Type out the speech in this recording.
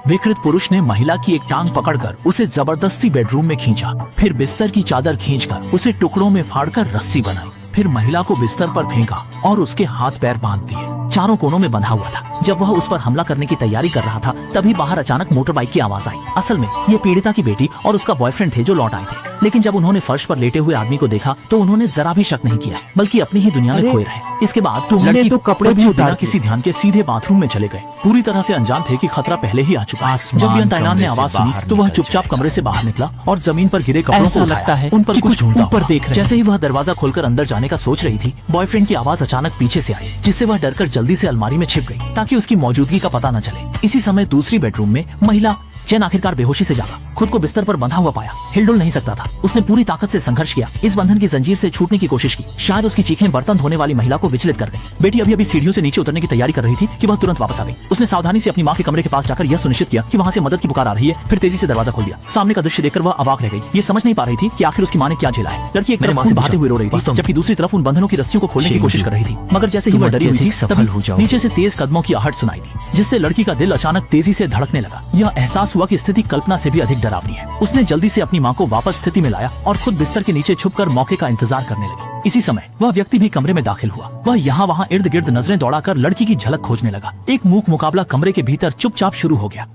विकृत पुरुष ने महिला की एक टांग पकड़कर उसे जबरदस्ती बेडरूम में खींचा, फिर बिस्तर की चादर खींचकर उसे टुकड़ों में फाड़कर रस्सी बनाई, फिर महिला को बिस्तर पर फेंका और उसके हाथ पैर बांध दिए। चारों कोनों में बंधा हुआ था। जब वह उस पर हमला करने की तैयारी कर रहा था, तभी बाहर अचानक मोटर बाइक की आवाज आई। असल में ये पीड़िता की बेटी और उसका बॉयफ्रेंड थे जो लौट आए थे। लेकिन जब उन्होंने फर्श पर लेटे हुए आदमी को देखा तो उन्होंने जरा भी शक नहीं किया, बल्कि अपनी ही दुनिया में खोए रहे। इसके बाद लड़की तो कपड़े भी बिना किसी ध्यान के सीधे बाथरूम में चले गए। पूरी तरह से अनजान थे कि खतरा पहले ही आ चुका है। जब बियन ताइनान ने आवाज सुनी तो वह चुपचाप कमरे से बाहर निकला और जमीन पर गिरे कपड़ों को लगता है उन पर कुछ ढूंढता ऊपर देख रहे हैं। जैसे ही वह दरवाजा खोलकर अंदर जाने का सोच रही थी, बॉयफ्रेंड की आवाज अचानक पीछे से आई, जिससे वह डरकर जल्दी से अलमारी में छिप गई ताकि उसकी मौजूदगी का पता न चले। इसी समय दूसरी बेडरूम में महिला चैन आखिरकार बेहोशी से जागा। खुद को बिस्तर पर बंधा हुआ पाया, हिलडुल नहीं सकता था। उसने पूरी ताकत से संघर्ष किया, इस बंधन की जंजीर से छूटने की कोशिश की। शायद उसकी चीखें बर्तन धोने वाली महिला को विचलित कर गई। बेटी अभी सीढ़ियों से नीचे उतरने की तैयारी कर रही थी कि वह तुरंत वापस आ गई। उसने सावधानी से अपनी माँ के कमरे के पास जाकर यह सुनिश्चित किया कि वहाँ से मदद की पुकार आ रही है, फिर तेजी से दरवाजा खोल दिया। सामने का दृश्य देखकर वह अवाक रह गई। ये समझ नहीं पा रही थी कि आखिर उसकी माँ ने क्या झेला है। लड़की एक तरफ खून बहाते हुए रो रही थी, जबकि दूसरी तरफ उन बंधनों की रस्सियों को खोलने की कोशिश कर रही थी। मगर जैसे ही वह डरी हुई थी, तभी नीचे से तेज कदमों की आहट सुनाई दी, जिससे लड़की का दिल अचानक तेजी से धड़कने लगा। यह एहसास हुआ कि स्थिति कल्पना से भी अधिक डरावनी है। उसने जल्दी से अपनी माँ को वापस स्थिति में लाया और खुद बिस्तर के नीचे छुपकर मौके का इंतजार करने लगी। इसी समय वह व्यक्ति भी कमरे में दाखिल हुआ। वह यहाँ वहाँ इर्द गिर्द नजरें दौड़ाकर लड़की की झलक खोजने लगा। एक मूक मुकाबला कमरे के भीतर चुपचाप शुरू हो गया।